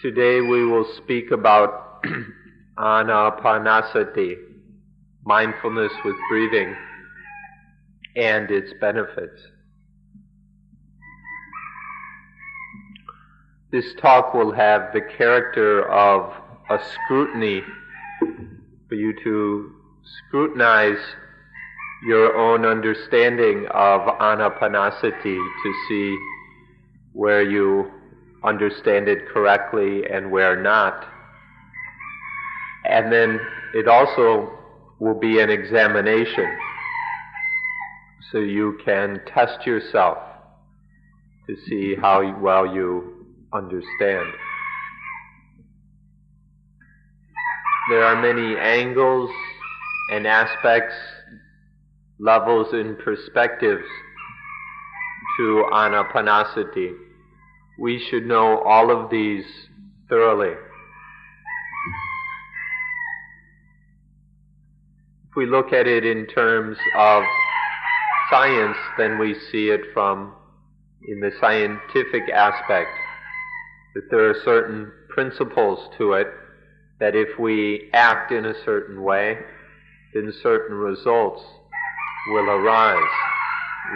Today we will speak about Anapanasati, mindfulness with breathing, and its benefits. This talk will have the character of a scrutiny for you to scrutinize your own understanding of Anapanasati to see where you understand it correctly and where not. And then it also will be an examination, so you can test yourself to see how well you understand. There are many angles and aspects, levels and perspectives to Anapanasati. We should know all of these thoroughly. If we look at it in terms of science, then we see it in the scientific aspect, that there are certain principles to it, that if we act in a certain way, then certain results will arise.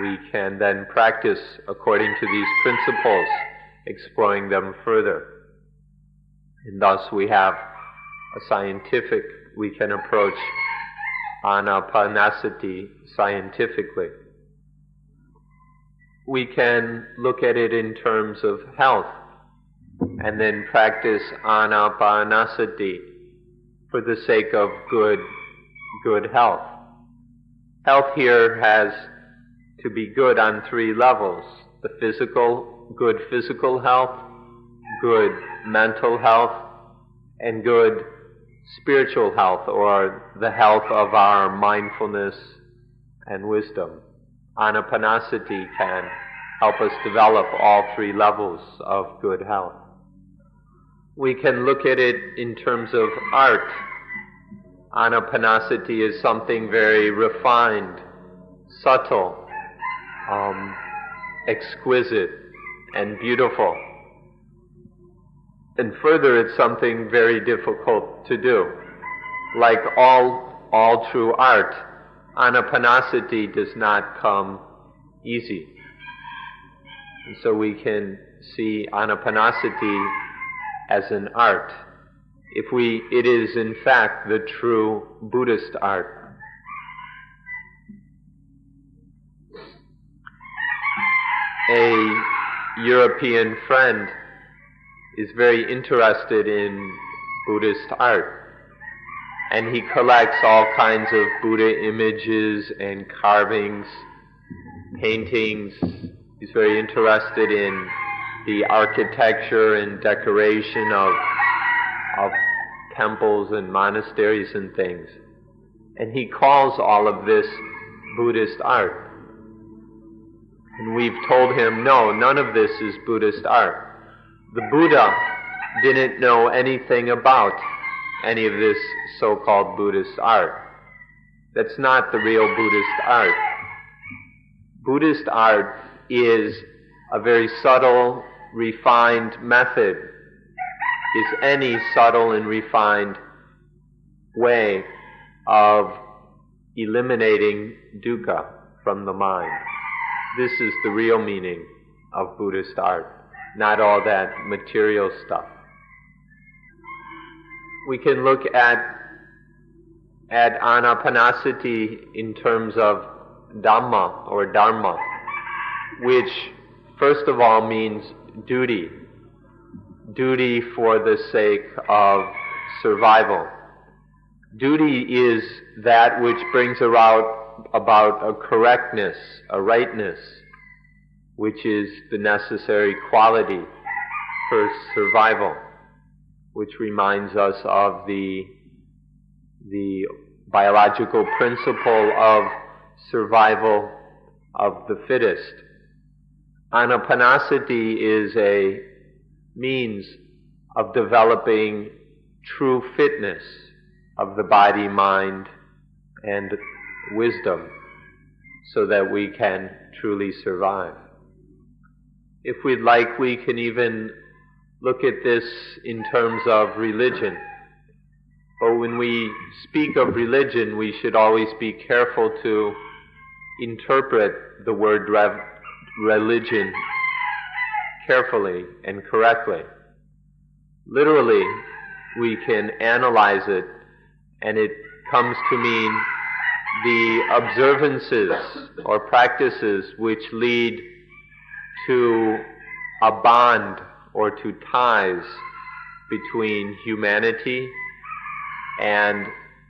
We can then practice according to these principles, exploring them further. And thus we have we can approach Anapanasati scientifically. We can look at it in terms of health, and then practice Anapanasati for the sake of good health. Health here has to be good on three levels: good physical health, good mental health, and good spiritual health, or the health of our mindfulness and wisdom. Anapanasati can help us develop all three levels of good health. We can look at it in terms of art. Anapanasati is something very refined, subtle, exquisite, and beautiful. And further, it's something very difficult to do. Like all true art, Anapanasati does not come easy. And so we can see Anapanasati as an art. It is in fact the true Buddhist art. A European friend is very interested in Buddhist art, and he collects all kinds of Buddha images and carvings, paintings. He's very interested in the architecture and decoration of temples and monasteries and things. And he calls all of this Buddhist art. And we've told him, no, none of this is Buddhist art. The Buddha didn't know anything about any of this so-called Buddhist art. That's not the real Buddhist art. Buddhist art is a very subtle, refined method, is any subtle and refined way of eliminating dukkha from the mind. This is the real meaning of Buddhist art, not all that material stuff. We can look at Anapanasati in terms of Dhamma or Dharma, which first of all means duty. Duty for the sake of survival. Duty is that which brings about a correctness, a rightness, which is the necessary quality for survival, which reminds us of the biological principle of survival of the fittest. Anapanasati is a means of developing true fitness of the body, mind, and wisdom, so that we can truly survive. If we'd like, we can even look at this in terms of religion. But when we speak of religion, we should always be careful to interpret the word religion carefully and correctly. Literally, we can analyze it, and it comes to mean the observances or practices which lead to a bond or to ties between humanity and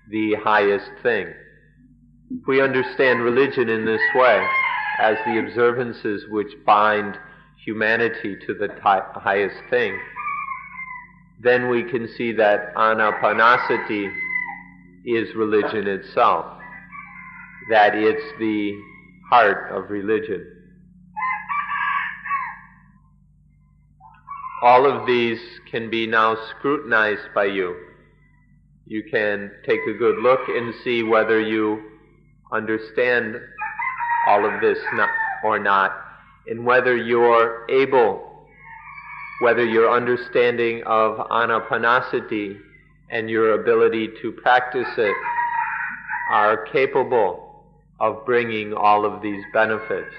the highest thing. If we understand religion in this way, as the observances which bind humanity to the highest thing, then we can see that Anapanasati is religion itself, that it's the heart of religion. All of these can be now scrutinized by you. You can take a good look and see whether you understand all of this or not, and whether you're able, whether your understanding of Anapanasati and your ability to practice it are capable of bringing all of these benefits.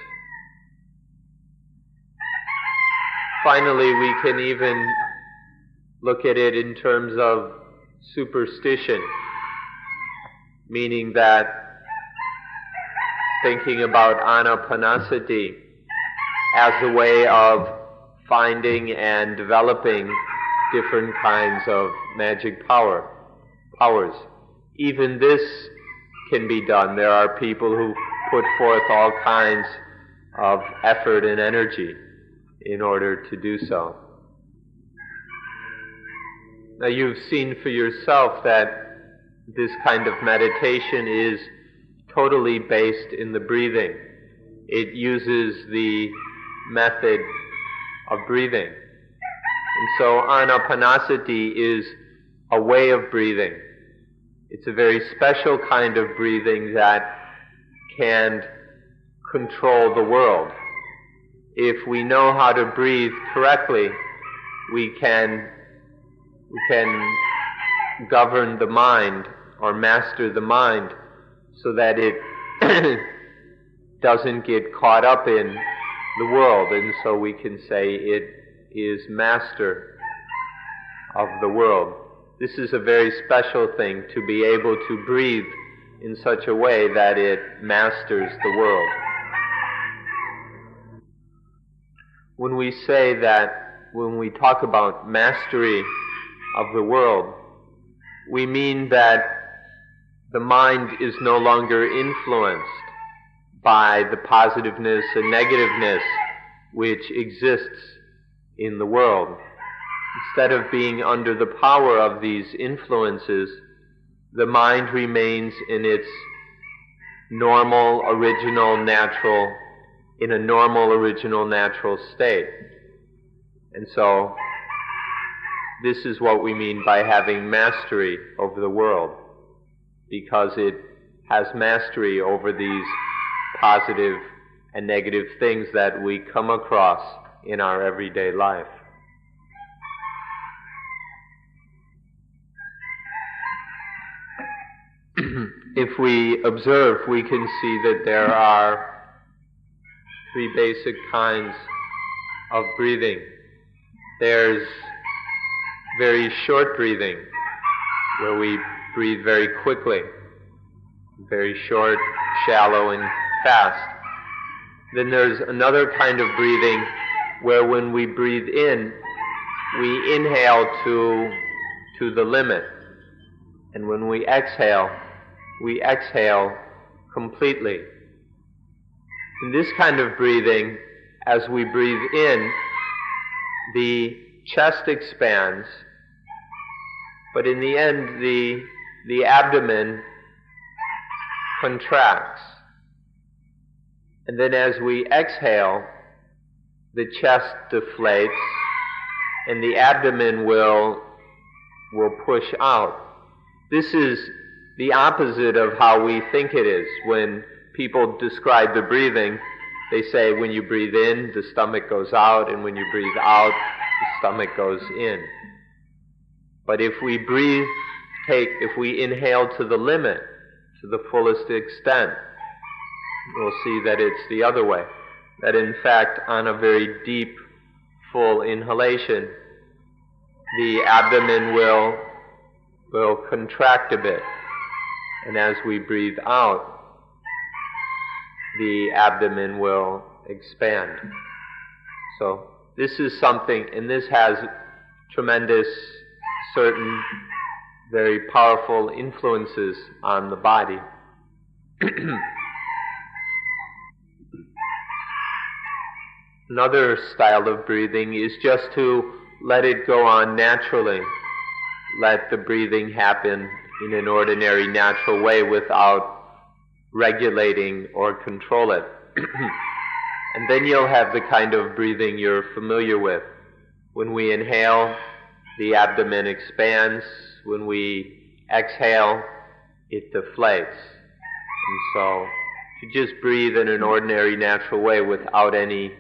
Finally, we can even look at it in terms of superstition, meaning that thinking about Anapanasati as a way of finding and developing different kinds of magic powers. Even this can be done. There are people who put forth all kinds of effort and energy in order to do so. Now, you've seen for yourself that this kind of meditation is totally based in the breathing. It uses the method of breathing. And so Anapanasati is a way of breathing. It's a very special kind of breathing that can control the world. If we know how to breathe correctly, we can govern the mind or master the mind so that it doesn't get caught up in the world, and so we can say it is master of the world. This is a very special thing, to be able to breathe in such a way that it masters the world. When we say that, when we talk about mastery of the world, we mean that the mind is no longer influenced by the positiveness and negativeness which exists in the world. Instead of being under the power of these influences, the mind remains in its normal, original, natural state. And so, this is what we mean by having mastery over the world, because it has mastery over these positive and negative things that we come across in our everyday life. If we observe, we can see that there are three basic kinds of breathing. There's very short breathing, where we breathe very quickly, very short, shallow, and fast. Then there's another kind of breathing where when we breathe in, we inhale to the limit. And when we exhale completely. In this kind of breathing, as we breathe in, the chest expands, but in the end, the abdomen contracts. And then as we exhale, the chest deflates, and the abdomen will push out. This is the opposite of how we think it is. When people describe the breathing, They say when you breathe in, the stomach goes out, and when you breathe out, the stomach goes in. But if we inhale to the limit, to the fullest extent, we'll see that it's the other way. That in fact, on a very deep, full inhalation, the abdomen will contract a bit. And as we breathe out, the abdomen will expand. So this is something, and this has tremendous, certain, very powerful influences on the body. Another style of breathing is just to let it go on naturally. Let the breathing happen in an ordinary, natural way without regulating or control it. And then you'll have the kind of breathing you're familiar with. When we inhale, the abdomen expands. When we exhale, it deflates. And so, to just breathe in an ordinary, natural way without any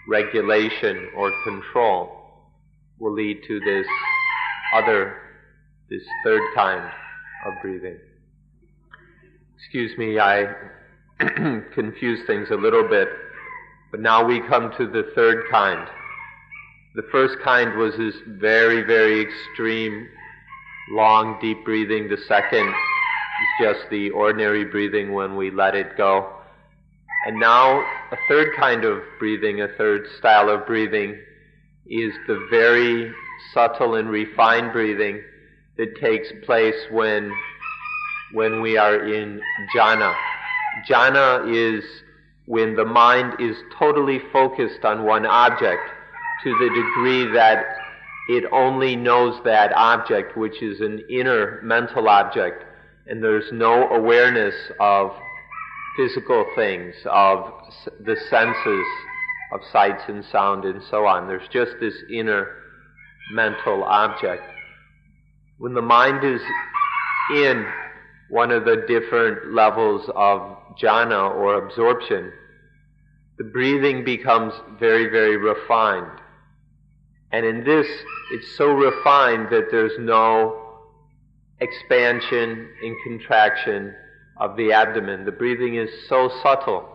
regulation or control will lead to this third kind of breathing. Excuse me, I confuse things a little bit, but now we come to the third kind. The first kind was this very, very extreme, long, deep breathing. The second is just the ordinary breathing when we let it go. And now a third kind of breathing, a third style of breathing, is the very subtle and refined breathing that takes place when we are in jhana. Jhana is when the mind is totally focused on one object to the degree that it only knows that object, which is an inner mental object, and there's no awareness of physical things, of the senses, of sights and sound and so on. There's just this inner mental object. When the mind is in one of the different levels of jhana or absorption, the breathing becomes very, very refined. And in this, it's so refined that there's no expansion and contraction of the abdomen. The breathing is so subtle.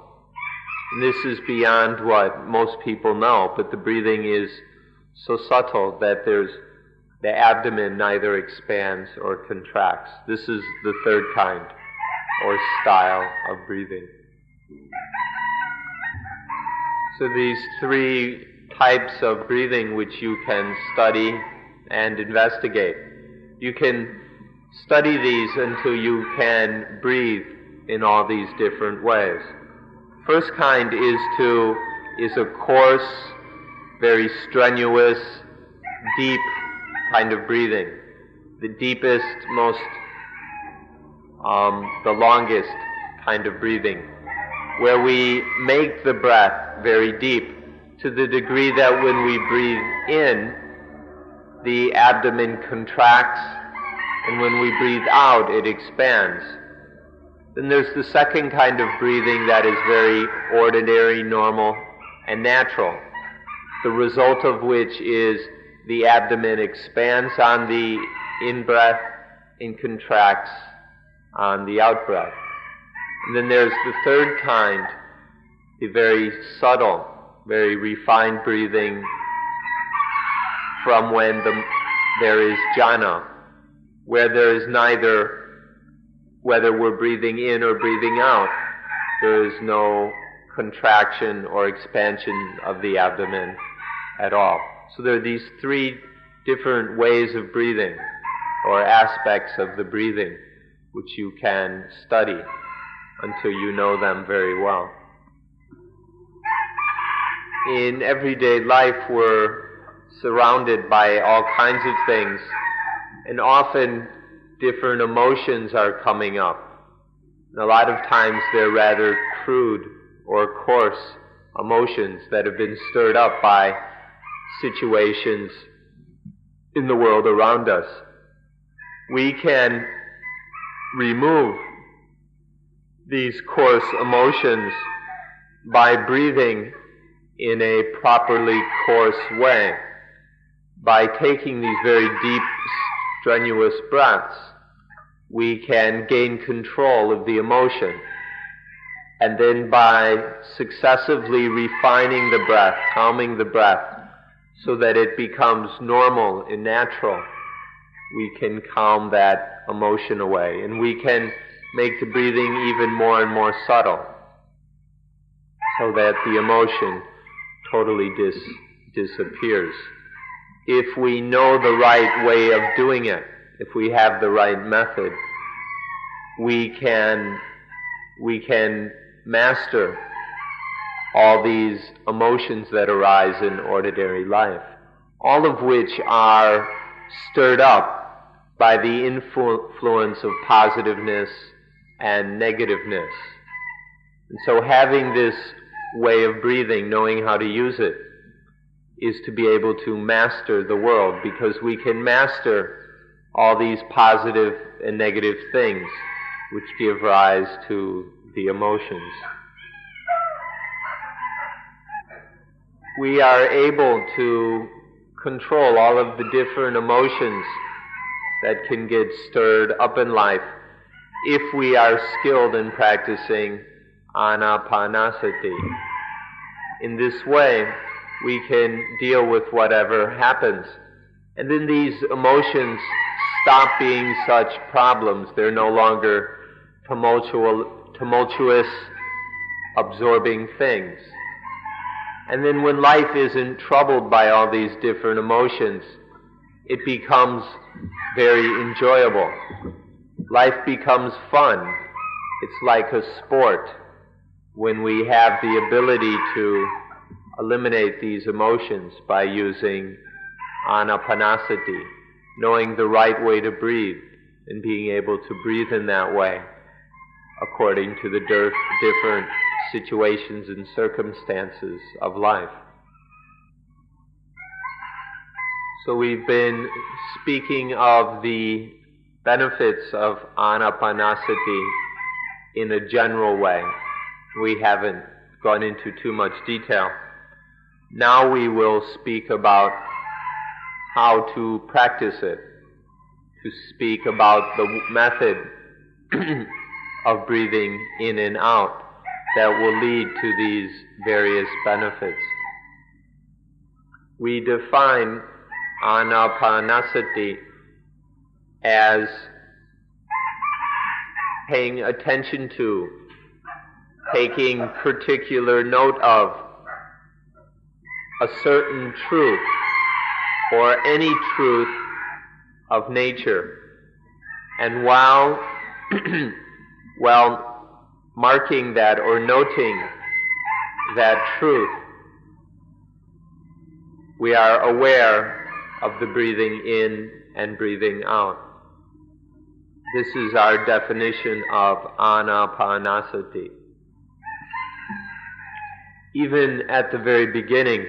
And this is beyond what most people know, but the breathing is so subtle that the abdomen neither expands or contracts. This is the third kind or style of breathing. So these three types of breathing which you can study and investigate. You can study these until you can breathe in all these different ways. First kind is a coarse, very strenuous, deep kind of breathing. The deepest, the longest kind of breathing, where we make the breath very deep to the degree that when we breathe in, the abdomen contracts, and when we breathe out, it expands. Then there's the second kind of breathing that is very ordinary, normal, and natural, the result of which is the abdomen expands on the in-breath and contracts on the out-breath. And then there's the third kind, the very subtle, very refined breathing from when there is jhana, where there is neither, whether we're breathing in or breathing out, there is no contraction or expansion of the abdomen at all. So there are these three different ways of breathing, or aspects of the breathing, which you can study until you know them very well. In everyday life, we're surrounded by all kinds of things, and often different emotions are coming up. And a lot of times they're rather crude or coarse emotions that have been stirred up by situations in the world around us. We can remove these coarse emotions by breathing in a properly course way, by taking these very deep, strenuous breaths, we can gain control of the emotion. And then by successively refining the breath, calming the breath, so that it becomes normal and natural, we can calm that emotion away. And we can make the breathing even more and more subtle, so that the emotion totally disappears. If we know the right way of doing it, if we have the right method, we can master all these emotions that arise in ordinary life, all of which are stirred up by the influence of positiveness and negativeness. And so having this way of breathing, knowing how to use it, is to be able to master the world, because we can master all these positive and negative things which give rise to the emotions. We are able to control all of the different emotions that can get stirred up in life if we are skilled in practicing Anapanasati. In this way, we can deal with whatever happens. And then these emotions stop being such problems. They're no longer tumultuous, absorbing things. And then when life isn't troubled by all these different emotions, it becomes very enjoyable. Life becomes fun. It's like a sport when we have the ability to eliminate these emotions by using Anapanasati, knowing the right way to breathe and being able to breathe in that way according to the different situations and circumstances of life. So we've been speaking of the benefits of Anapanasati in a general way. We haven't gone into too much detail. Now we will speak about how to practice it, to speak about the method of breathing in and out that will lead to these various benefits. We define Anapanasati as paying attention to, taking particular note of a certain truth or any truth of nature, and while marking that or noting that truth, we are aware of the breathing in and breathing out. This is our definition of Anapanasati. Even at the very beginning,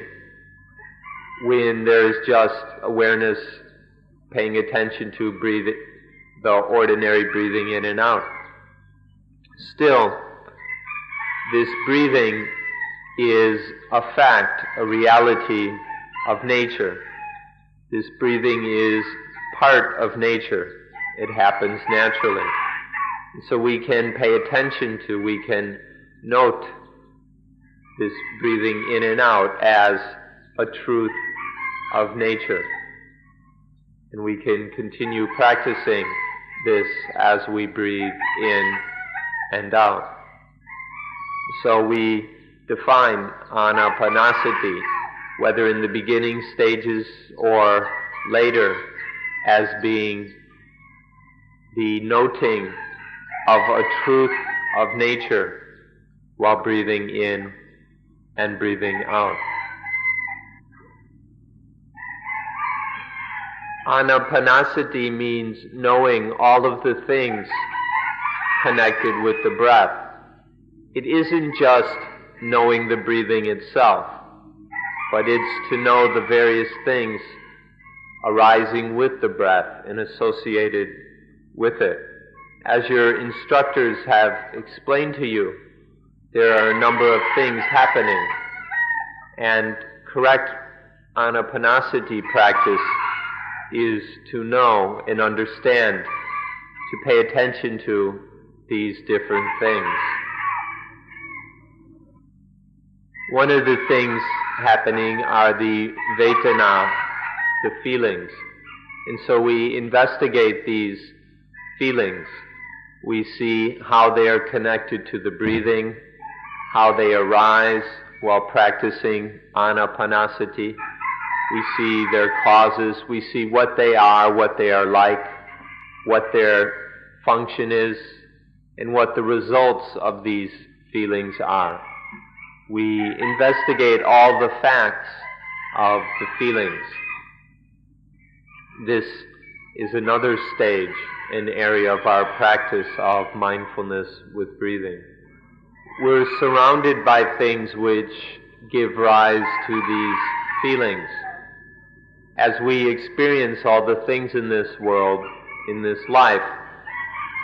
when there is just awareness, paying attention to breathing, the ordinary breathing in and out, still, this breathing is a fact, a reality of nature. This breathing is part of nature. It happens naturally. So we can pay attention to, we can note this breathing in and out as a truth of nature. And we can continue practicing this as we breathe in and out. So we define Anapanasati, whether in the beginning stages or later, as being the noting of a truth of nature while breathing in and breathing out. Anapanasati means knowing all of the things connected with the breath. It isn't just knowing the breathing itself, but it's to know the various things arising with the breath and associated with it. As your instructors have explained to you, there are a number of things happening, and correct Anapanasati practice is to know and understand, to pay attention to these different things. One of the things happening are the Vedana, the feelings. And so we investigate these feelings. We see how they are connected to the breathing, how they arise while practicing Anapanasati. We see their causes. We see what they are like, what their function is, and what the results of these feelings are. We investigate all the facts of the feelings. This is another stage, an area of our practice of mindfulness with breathing. We're surrounded by things which give rise to these feelings. As we experience all the things in this world, in this life,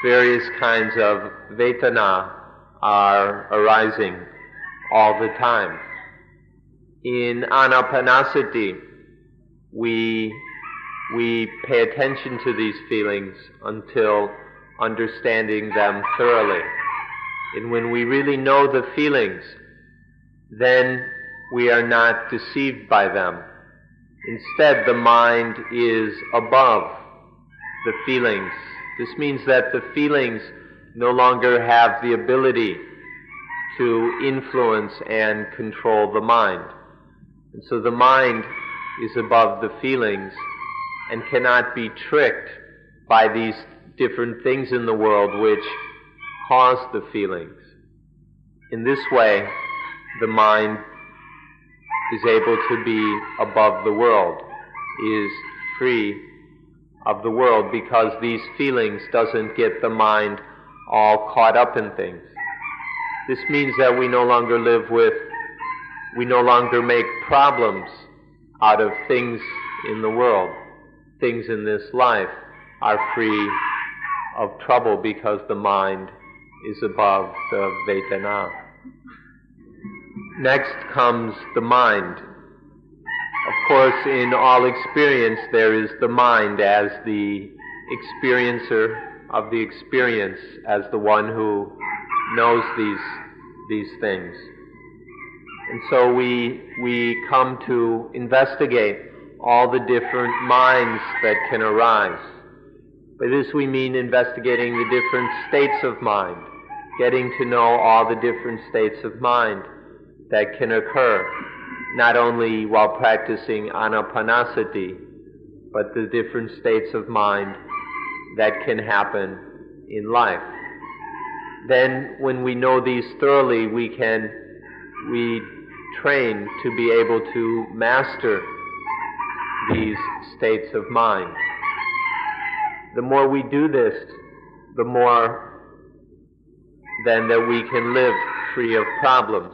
various kinds of Vedana are arising all the time. In Anapanasati, we pay attention to these feelings until understanding them thoroughly. And when we really know the feelings, then we are not deceived by them. Instead, the mind is above the feelings. This means that the feelings no longer have the ability to influence and control the mind. And so the mind is above the feelings and cannot be tricked by these different things in the world which cause the feelings. In this way, the mind is able to be above the world, is free of the world, because these feelings doesn't get the mind all caught up in things. This means that we no longer make problems out of things in the world. Things in this life are free of trouble because the mind is above the Vedana. Next comes the mind. Of course, in all experience there is the mind as the experiencer of the experience, as the one who knows these things. And so we come to investigate all the different minds that can arise. By this we mean investigating the different states of mind, getting to know all the different states of mind that can occur, not only while practicing Anapanasati, but the different states of mind that can happen in life. Then, when we know these thoroughly, we train to be able to master these states of mind. The more we do this, the more then that we can live free of problems.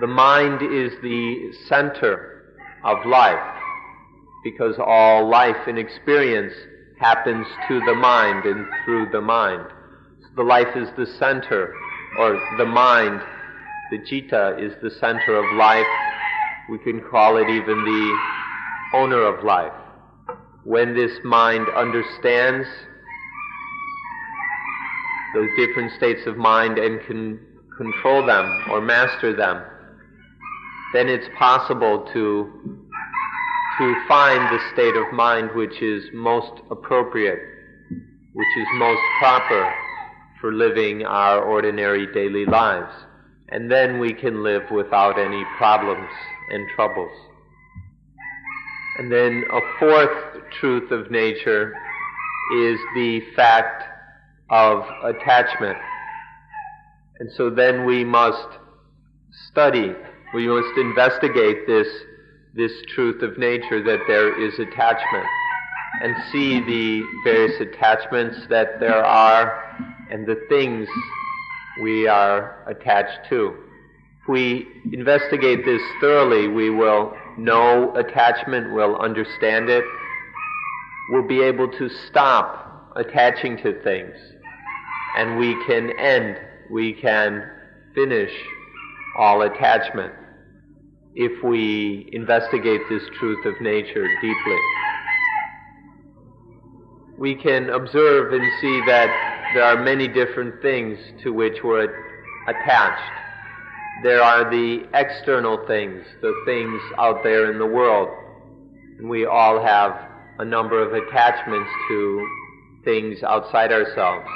The mind is the center of life, because all life and experience happens to the mind and through the mind. So the life is the center, or the mind, the citta, is the center of life. We can call it even the owner of life. When this mind understands those different states of mind and can control them or master them, then it's possible to find the state of mind which is most appropriate, which is most proper for living our ordinary daily lives. And then we can live without any problems and troubles. And then a fourth truth of nature is the fact of attachment. And so then we must study, we must investigate this truth of nature, that there is attachment, and see the various attachments that there are and the things we are attached to. If we investigate this thoroughly, we will know attachment, we'll understand it, we'll be able to stop attaching to things, and we can finish all attachment if we investigate this truth of nature deeply. We can observe and see that there are many different things to which we're attached. There are the external things, the things out there in the world. And we all have a number of attachments to things outside ourselves.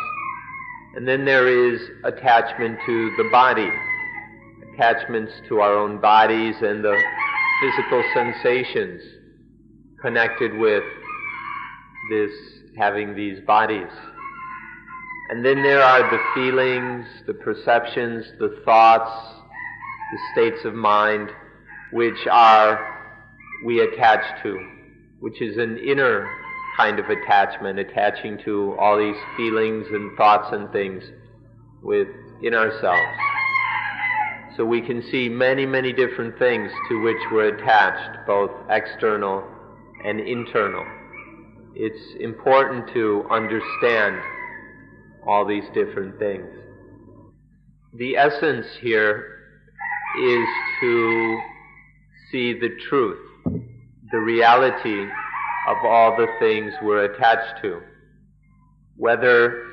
And then there is attachment to the body, attachments to our own bodies and the physical sensations connected with this, having these bodies. And then there are the feelings, the perceptions, the thoughts, the states of mind which we attach to, which is an inner kind of attachment, attaching to all these feelings and thoughts and things within ourselves. So we can see many, many different things to which we're attached, both external and internal. It's important to understand all these different things. The essence here is to see the truth, the reality of all the things we're attached to. Whether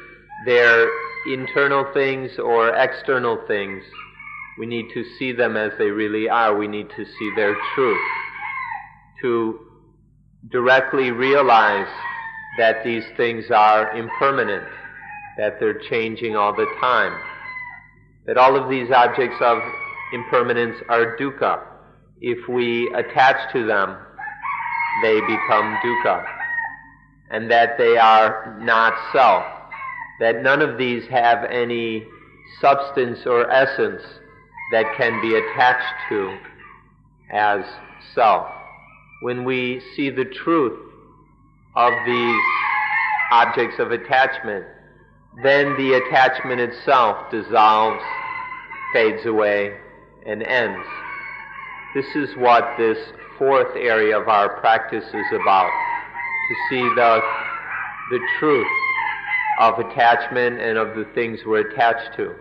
they're internal things or external things, we need to see them as they really are. We need to see their truth, to directly realize that these things are impermanent, that they're changing all the time, that all of these objects of impermanence are dukkha. If we attach to them, they become dukkha, and that they are not self, that none of these have any substance or essence that can be attached to as self. When we see the truth of these objects of attachment, then the attachment itself dissolves, fades away, and ends. This is what this fourth area of our practice is about, to see the truth of attachment and of the things we're attached to.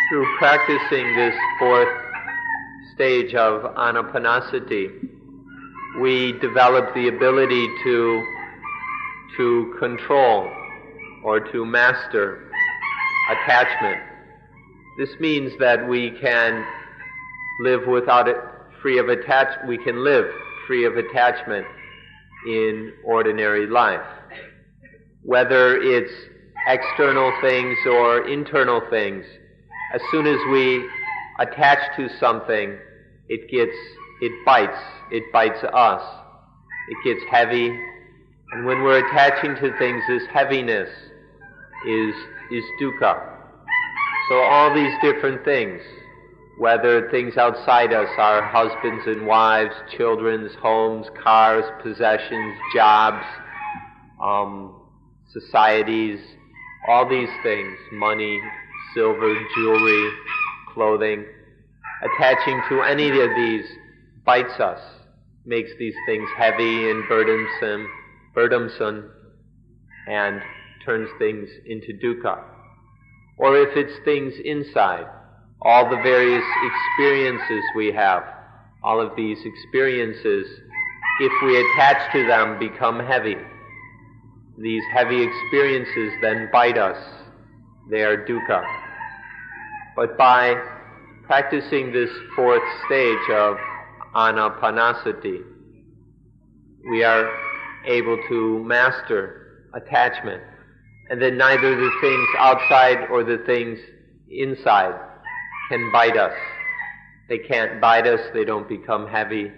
Through practicing this fourth stage of Anapanasati, we develop the ability to control or to master attachment. This means that we can live without it, free of attachment. We can live free of attachment in ordinary life. Whether it's external things or internal things, as soon as we attach to something, it bites us. It gets heavy, and when we're attaching to things, this heaviness is dukkha. So all these different things, whether things outside us, our husbands and wives, children's homes, cars, possessions, jobs, societies, all these things, money, silver, jewelry, clothing, attaching to any of these bites us, makes these things heavy and burdensome, and turns things into dukkha. Or if it's things inside, all the various experiences we have, all of these experiences, if we attach to them, become heavy. These heavy experiences then bite us. They are dukkha. But by practicing this fourth stage of Anapanasati, we are able to master attachment, and then neither the things outside or the things inside can bite us. They can't bite us, they don't become heavy,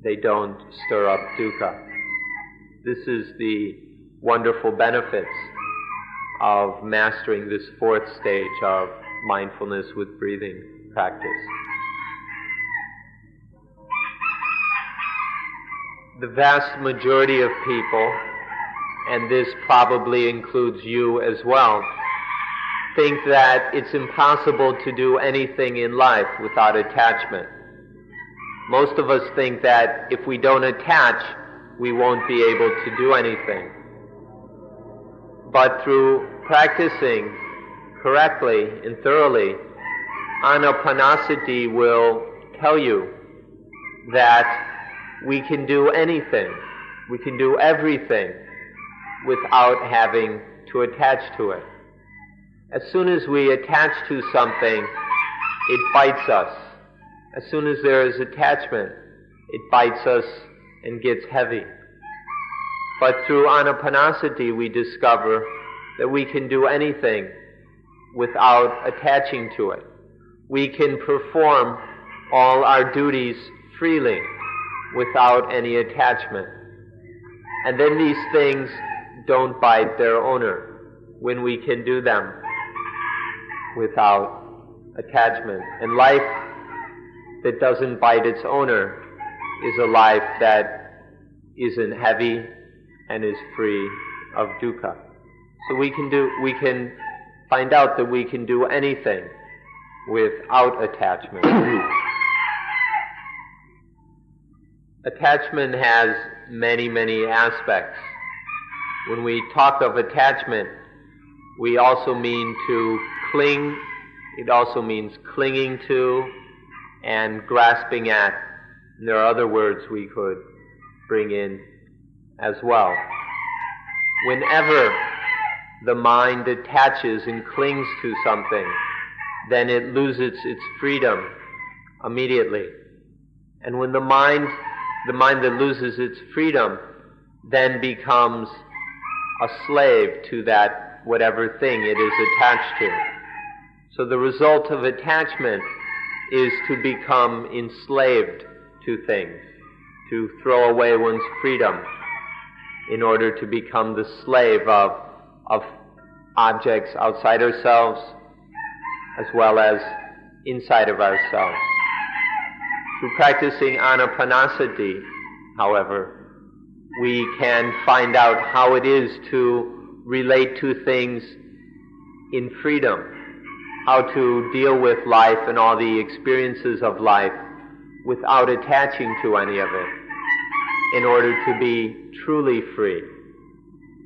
they don't stir up dukkha. This is the wonderful benefits of mastering this fourth stage of mindfulness with breathing practice. The vast majority of people, and this probably includes you as well, think that it's impossible to do anything in life without attachment. Most of us think that if we don't attach, we won't be able to do anything. But through practicing correctly and thoroughly, Anapanasati will tell you that we can do anything, we can do everything without having to attach to it. As soon as we attach to something, it bites us. As soon as there is attachment, it bites us and gets heavy. But through Anapanasati, we discover that we can do anything without attaching to it. We can perform all our duties freely without any attachment. And then these things don't bite their owner when we can do them without attachment. And life that doesn't bite its owner is a life that isn't heavy and is free of dukkha. So we can find out that we can do anything without attachment. Attachment has many, many aspects. When we talk of attachment, we also mean to cling. It also means clinging to and grasping at. And there are other words we could bring in as well. Whenever the mind attaches and clings to something, then it loses its freedom immediately. And when the mind that loses its freedom then becomes a slave to that whatever thing it is attached to. So the result of attachment is to become enslaved to things, to throw away one's freedom in order to become the slave of objects outside ourselves as well as inside of ourselves. Through practicing Anapanasati, however, we can find out how it is to relate to things in freedom, how to deal with life and all the experiences of life without attaching to any of it, in order to be truly free.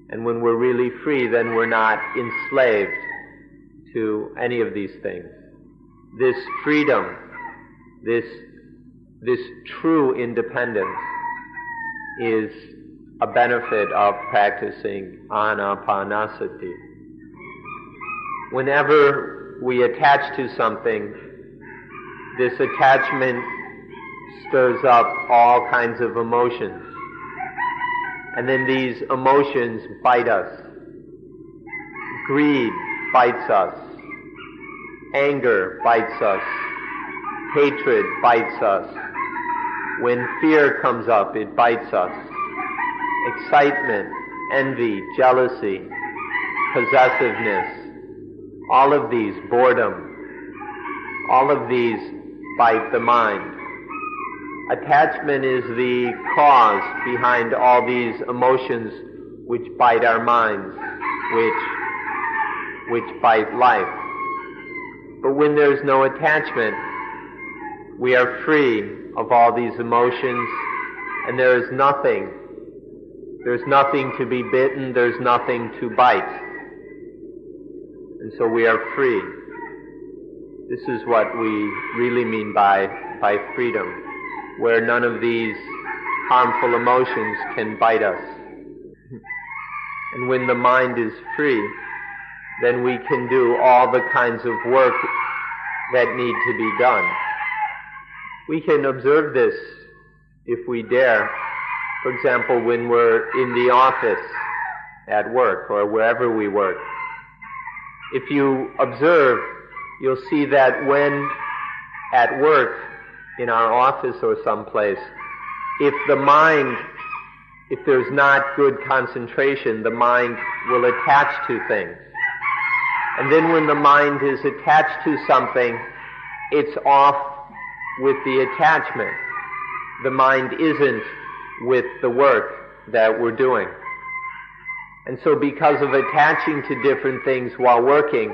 And when we're really free, then we're not enslaved to any of these things. This freedom, this true independence is a benefit of practicing Anapanasati. Whenever we attach to something, this attachment stirs up all kinds of emotions. And then these emotions bite us. Greed bites us. Anger bites us. Hatred bites us. When fear comes up, it bites us. Excitement, envy, jealousy, possessiveness, all of these, boredom, all of these bite the mind. Attachment is the cause behind all these emotions which bite our minds, which bite life. But when there's no attachment, we are free of all these emotions, and there's nothing to be bitten, there's nothing to bite. And so we are free. This is what we really mean by freedom, where none of these harmful emotions can bite us. And when the mind is free, then we can do all the kinds of work that need to be done. We can observe this if we dare. For example, when we're in the office at work or wherever we work. If you observe, you'll see that when at work, in our office or someplace, if there's not good concentration, the mind will attach to things. And then when the mind is attached to something, it's off with the attachment. The mind isn't with the work that we're doing. And so because of attaching to different things while working,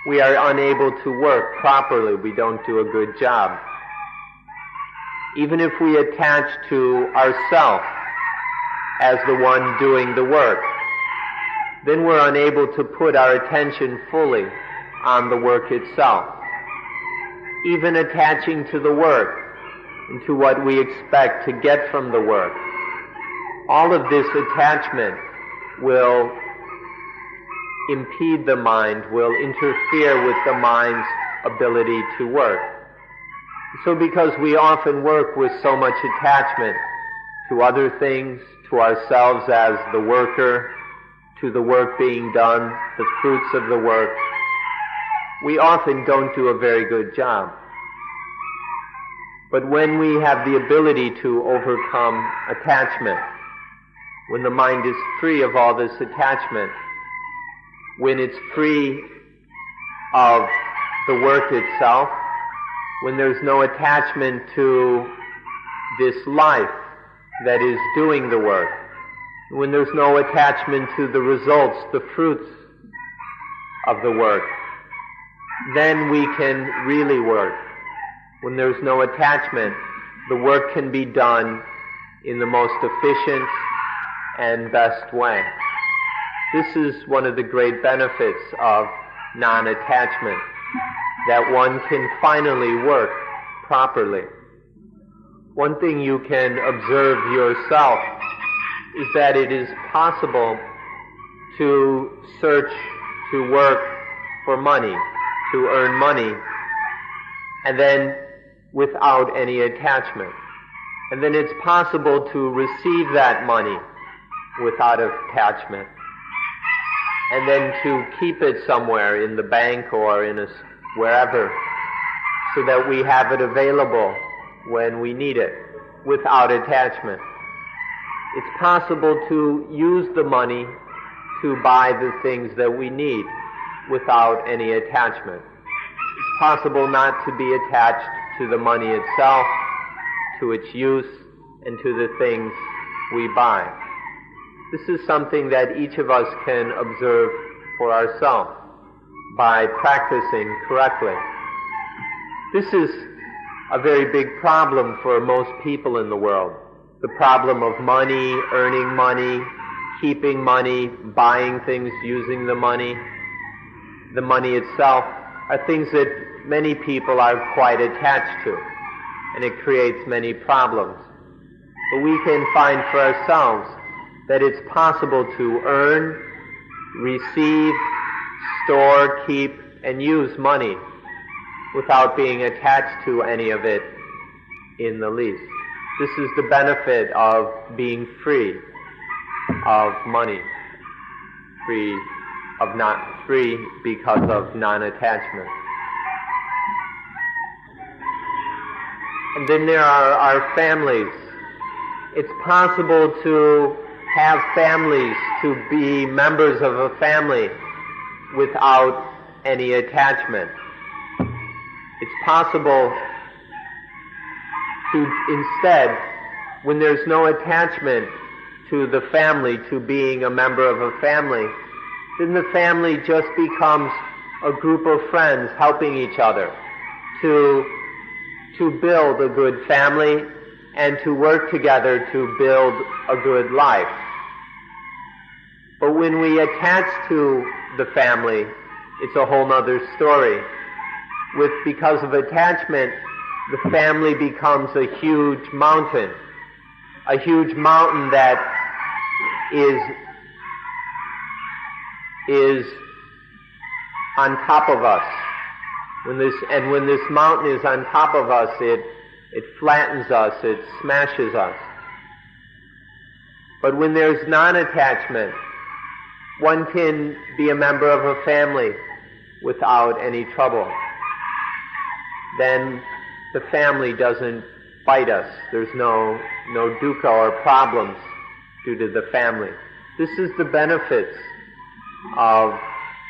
we are unable to work properly. We don't do a good job. Even if we attach to ourself as the one doing the work, then we're unable to put our attention fully on the work itself. Even attaching to the work and to what we expect to get from the work. All of this attachment will impede the mind, will interfere with the mind's ability to work. So because we often work with so much attachment to other things, to ourselves as the worker, to the work being done, the fruits of the work, we often don't do a very good job. But when we have the ability to overcome attachment, when the mind is free of all this attachment, when it's free of the work itself, when there's no attachment to this life that is doing the work, when there's no attachment to the results, the fruits of the work, then we can really work. When there's no attachment, the work can be done in the most efficient and best way. This is one of the great benefits of non-attachment, that one can finally work properly. One thing you can observe yourself is that it is possible to search, to work for money, to earn money, and then without any attachment. And then it's possible to receive that money without attachment. And then to keep it somewhere in the bank or in wherever, so that we have it available when we need it without attachment. It's possible to use the money to buy the things that we need without any attachment. It's possible not to be attached to the money itself, to its use, and to the things we buy. This is something that each of us can observe for ourselves by practicing correctly. This is a very big problem for most people in the world. The problem of money, earning money, keeping money, buying things, using the money itself are things that many people are quite attached to, and it creates many problems. But we can find for ourselves that it's possible to earn, receive, store, keep, and use money without being attached to any of it in the least. This is the benefit of being free of money, free because of non-attachment. And then there are our families. It's possible to have families, to be members of a family without any attachment. It's possible to instead, when there's no attachment to the family, to being a member of a family, then the family just becomes a group of friends helping each other to build a good family and to work together to build a good life. But when we attach to the family, it's a whole other story. Because of attachment, the family becomes a huge mountain that is on top of us. When this mountain is on top of us, it flattens us, it smashes us. But when there's non-attachment, one can be a member of a family without any trouble. Then the family doesn't bite us. There's no dukkha or problems due to the family. This is the benefits of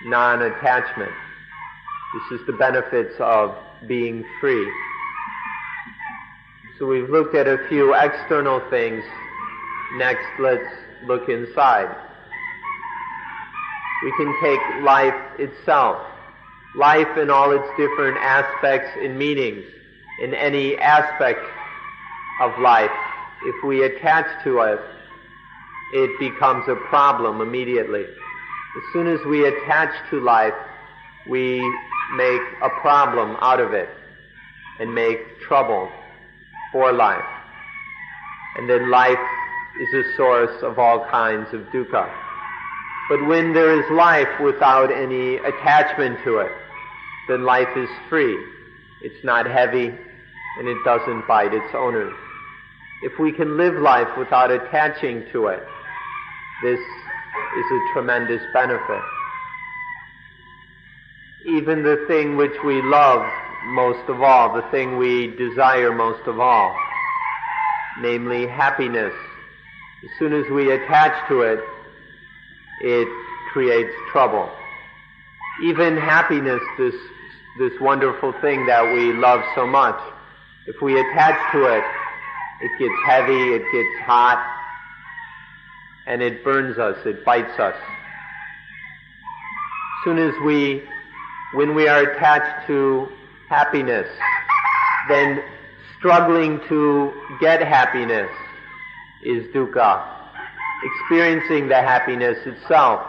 non-attachment. This is the benefits of being free. So we've looked at a few external things. Next, let's look inside. We can take life itself. Life in all its different aspects and meanings. In any aspect of life, if we attach to it, it becomes a problem immediately. As soon as we attach to life, we make a problem out of it and make trouble for life. And then life is a source of all kinds of dukkha. But when there is life without any attachment to it, then life is free. It's not heavy, and it doesn't bite its owners. If we can live life without attaching to it, this is a tremendous benefit. Even the thing which we love most of all, the thing we desire most of all, namely happiness, as soon as we attach to it, it creates trouble. Even happiness, this wonderful thing that we love so much, if we attach to it, it gets heavy, it gets hot, and it burns us, it bites us. As soon as when we are attached to happiness, then struggling to get happiness is dukkha. Experiencing the happiness itself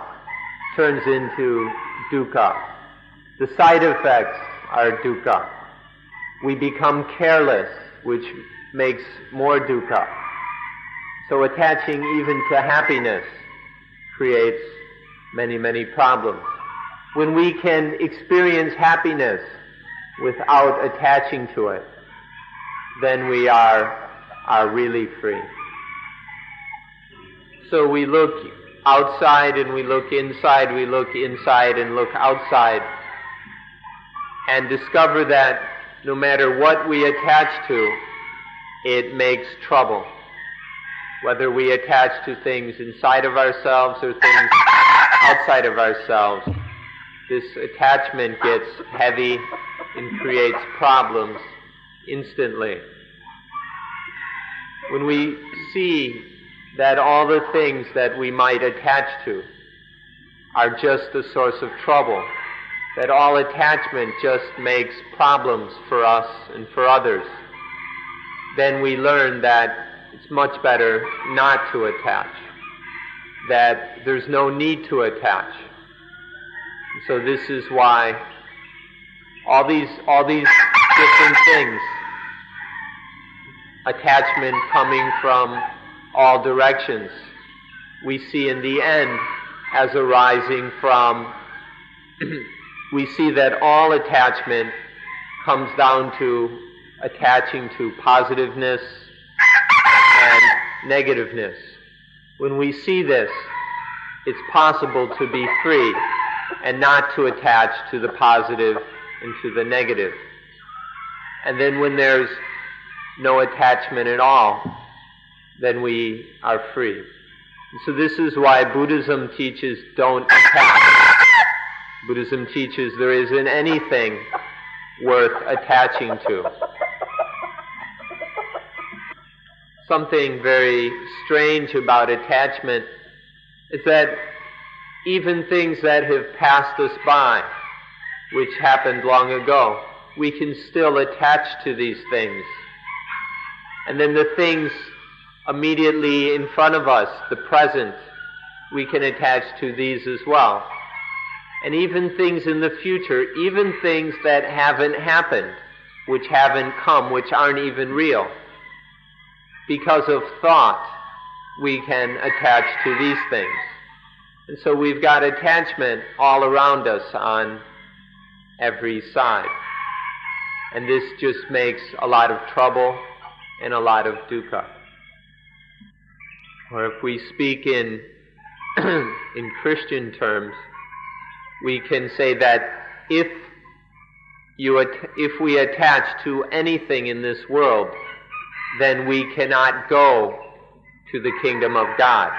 turns into dukkha. The side effects are dukkha. We become careless, which makes more dukkha. So attaching even to happiness creates many, many problems. When we can experience happiness without attaching to it, then we are really free. So we look outside and we look inside and look outside, and discover that no matter what we attach to, it makes trouble. Whether we attach to things inside of ourselves or things outside of ourselves, this attachment gets heavy and creates problems instantly. When we see that all the things that we might attach to are just a source of trouble, that all attachment just makes problems for us and for others, then we learn that it's much better not to attach, that there's no need to attach. So this is why all these different things, attachment coming from all directions, we see in the end as arising from, we see that all attachment comes down to attaching to positiveness and negativeness. When we see this, it's possible to be free and not to attach to the positive and to the negative. And then when there's no attachment at all, then we are free. And so this is why Buddhism teaches don't attach. Buddhism teaches there isn't anything worth attaching to. Something very strange about attachment is that even things that have passed us by, which happened long ago, we can still attach to these things. And then the things immediately in front of us, the present, we can attach to these as well. And even things in the future, even things that haven't happened, which haven't come, which aren't even real, because of thought, we can attach to these things. And so we've got attachment all around us on every side. And this just makes a lot of trouble and a lot of dukkha. Or if we speak in Christian terms, we can say that if we attach to anything in this world, then we cannot go to the kingdom of God.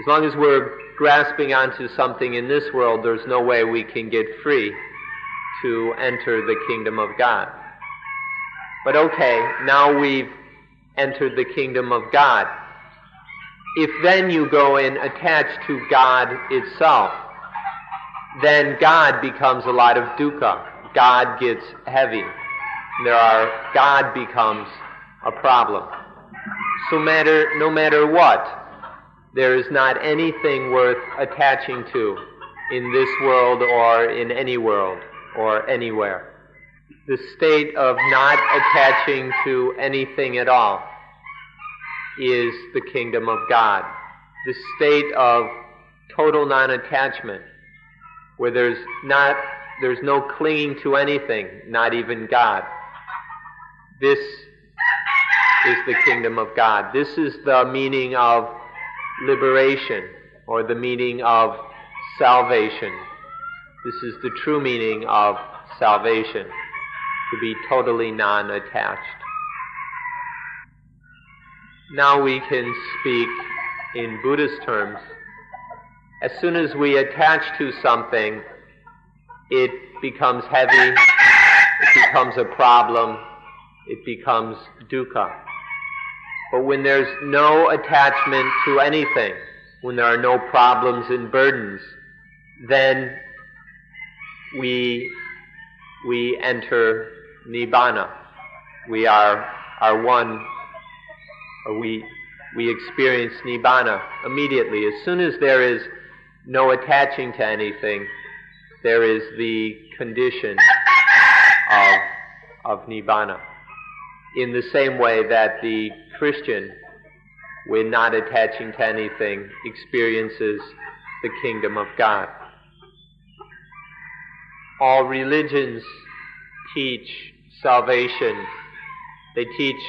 As long as we're grasping onto something in this world, there's no way we can get free to enter the kingdom of God. But okay, now we've entered the kingdom of God. If then you go and attach to God itself, then God becomes a lot of dukkha. God gets heavy. God becomes a problem. So no matter what, there is not anything worth attaching to in this world or in any world or anywhere. The state of not attaching to anything at all is the kingdom of God. The state of total non-attachment, where there's no clinging to anything, not even God. This is the kingdom of God. This is the meaning of liberation, or the meaning of salvation. This is the true meaning of salvation, to be totally non-attached. Now we can speak in Buddhist terms. As soon as we attach to something, it becomes heavy, it becomes a problem, it becomes dukkha. But when there's no attachment to anything, when there are no problems and burdens, then we enter Nibbana. We are one, or we experience Nibbana immediately. As soon as there is no attaching to anything, there is the condition of Nibbana. In the same way that the Christian, when not attaching to anything, experiences the kingdom of God. All religions teach salvation. They teach,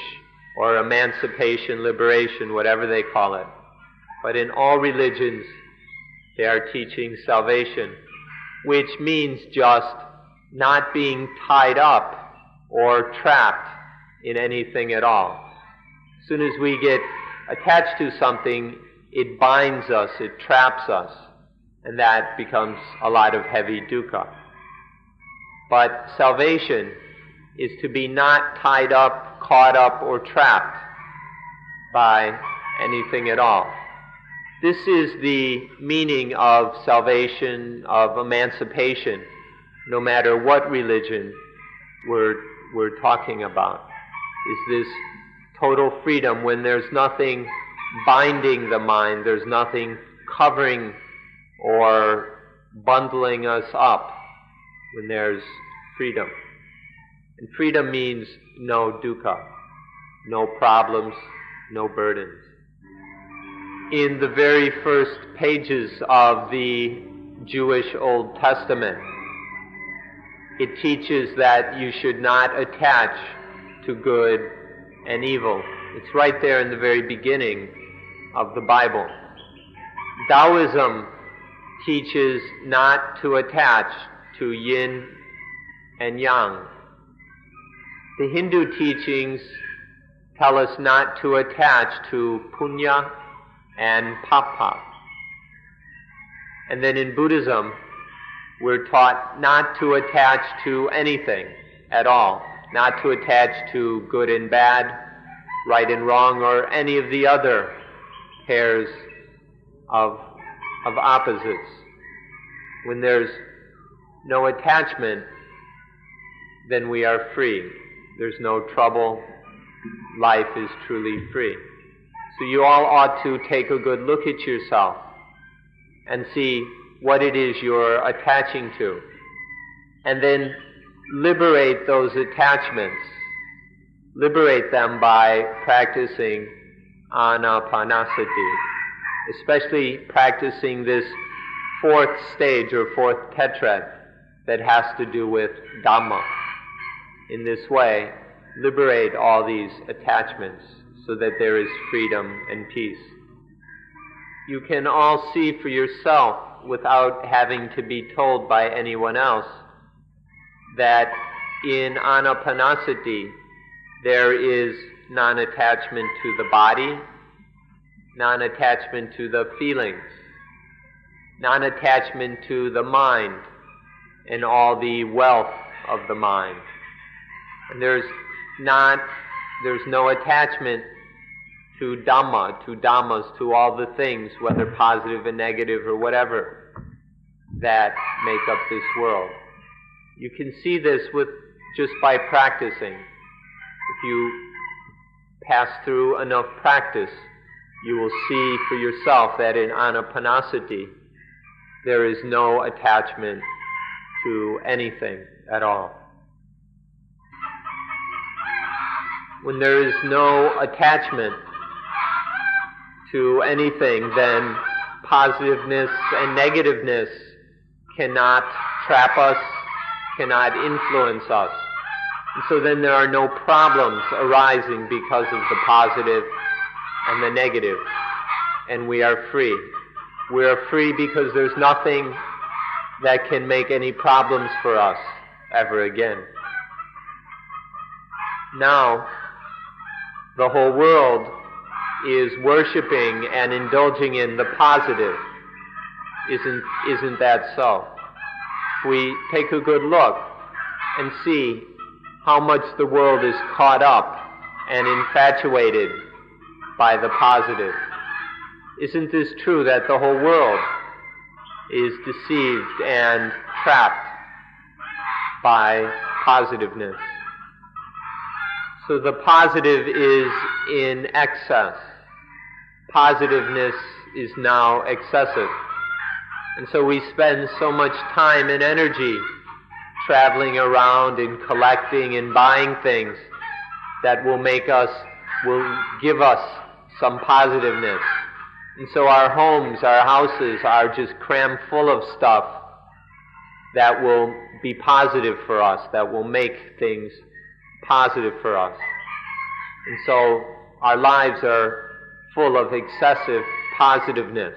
or emancipation, liberation, whatever they call it. But in all religions, they are teaching salvation, which means just not being tied up or trapped in anything at all. As soon as we get attached to something, it binds us, it traps us, and that becomes a lot of heavy dukkha. But salvation is to be not tied up, caught up, or trapped by anything at all. This is the meaning of salvation, of emancipation, no matter what religion we're talking about. Is this total freedom when there's nothing binding the mind, there's nothing covering or bundling us up, when there's freedom. And freedom means no dukkha, no problems, no burdens. In the very first pages of the Jewish Old Testament, it teaches that you should not attach to good and evil. It's right there in the very beginning of the Bible. Taoism teaches not to attach to yin and yang. The Hindu teachings tell us not to attach to punya and papa. And then in Buddhism, we're taught not to attach to anything at all, not to attach to good and bad, right and wrong, or any of the other pairs of opposites. When there's no attachment, then we are free. There's no trouble. Life is truly free. So you all ought to take a good look at yourself and see what it is you're attaching to, and then liberate those attachments. Liberate them by practicing Anapanasati, especially practicing this fourth stage or fourth tetrad that has to do with Dhamma. In this way, liberate all these attachments so that there is freedom and peace. You can all see for yourself, without having to be told by anyone else, that in Anapanasati there is non-attachment to the body, non-attachment to the feelings, non-attachment to the mind and all the wealth of the mind. And there's no attachment to Dhamma, to Dhammas, to all the things, whether positive and negative or whatever, that make up this world. You can see this just by practicing. If you pass through enough practice, you will see for yourself that in Anapanasati there is no attachment to anything at all. When there is no attachment to anything, then positiveness and negativeness cannot trap us, cannot influence us. And so then there are no problems arising because of the positive and the negative, and we are free. We are free because there's nothing that can make any problems for us ever again. Now, the whole world is worshiping and indulging in the positive. Isn't that so? If we take a good look and see how much the world is caught up and infatuated by the positive. Isn't this true that the whole world is deceived and trapped by positiveness? So the positive is in excess. Positiveness is now excessive. And so we spend so much time and energy traveling around and collecting and buying things that will give us some positiveness. And so our homes, our houses are just crammed full of stuff that will be positive for us, that will make things positive for us. And so our lives are full of excessive positiveness.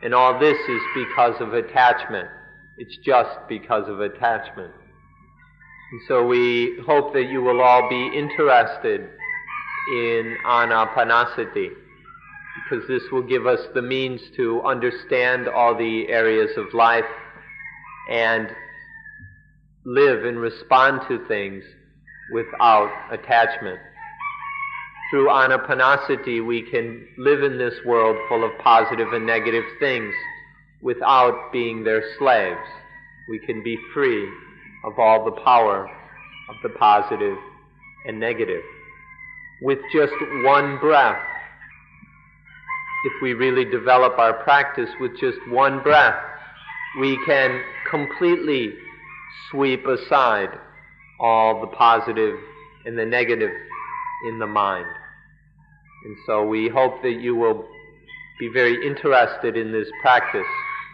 And all this is because of attachment. It's just because of attachment. And so we hope that you will all be interested in Anapanasati, because this will give us the means to understand all the areas of life and live and respond to things without attachment. Through Anapanasati, we can live in this world full of positive and negative things without being their slaves. We can be free of all the power of the positive and negative. With just one breath, if we really develop our practice with just one breath, we can completely sweep aside all the positive and the negative in the mind. And so we hope that you will be very interested in this practice.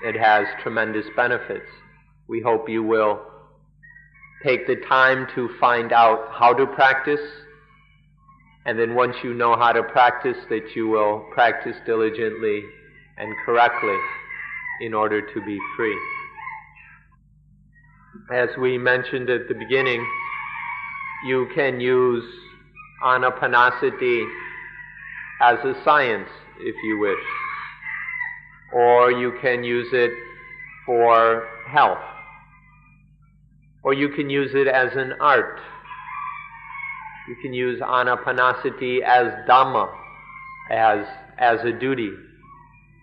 It has tremendous benefits. We hope you will take the time to find out how to practice, and then once you know how to practice, that you will practice diligently and correctly in order to be free. As we mentioned at the beginning, you can use Anapanasati as a science, if you wish, or you can use it for health, or you can use it as an art. You can use Anapanasati as Dhamma, as a duty.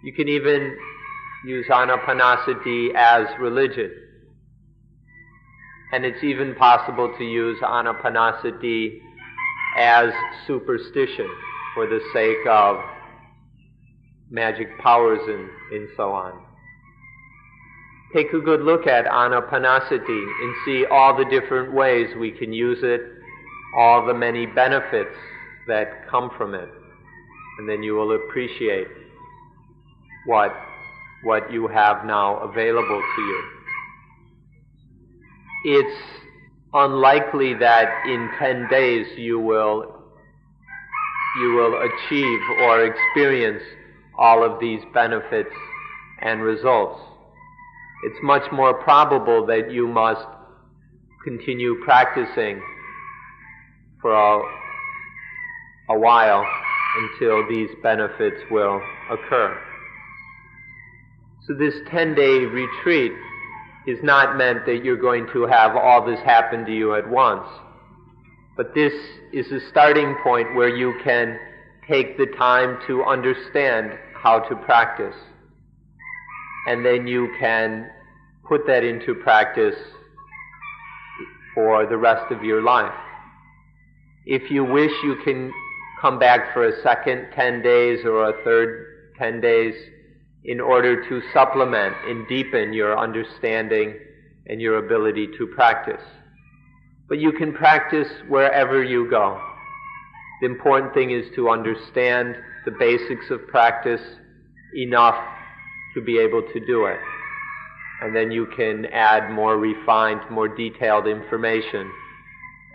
You can even use Anapanasati as religion. And it's even possible to use Anapanasati as superstition for the sake of magic powers and so on. Take a good look at Anapanasati and see all the different ways we can use it, all the many benefits that come from it. And then you will appreciate what you have now available to you. It's unlikely that in 10 days you will achieve or experience all of these benefits and results. It's much more probable that you must continue practicing for a while until these benefits will occur. So this 10-day retreat is not meant that you're going to have all this happen to you at once, but this is a starting point where you can take the time to understand how to practice, and then you can put that into practice for the rest of your life. If you wish, you can come back for a second 10 days or a third 10 days in order to supplement and deepen your understanding and your ability to practice. But you can practice wherever you go. The important thing is to understand the basics of practice enough to be able to do it. And then you can add more refined, more detailed information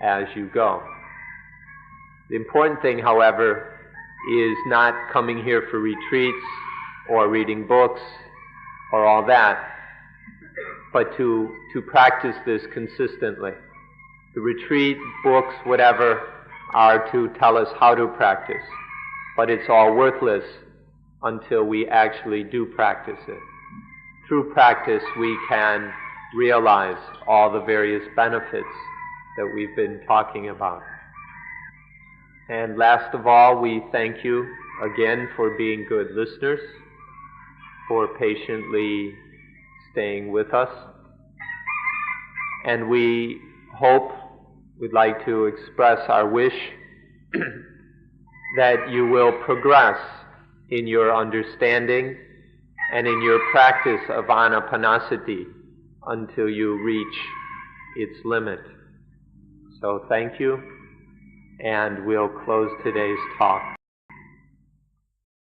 as you go. The important thing, however, is not coming here for retreats or reading books or all that, but to practice this consistently. The retreat, books, whatever, are to tell us how to practice, but it's all worthless until we actually do practice it. Through practice, we can realize all the various benefits that we've been talking about. And last of all, we thank you again for being good listeners, for patiently staying with us. And we hope, we'd like to express our wish that you will progress in your understanding and in your practice of Anapanasati until you reach its limit. So thank you, and we'll close today's talk.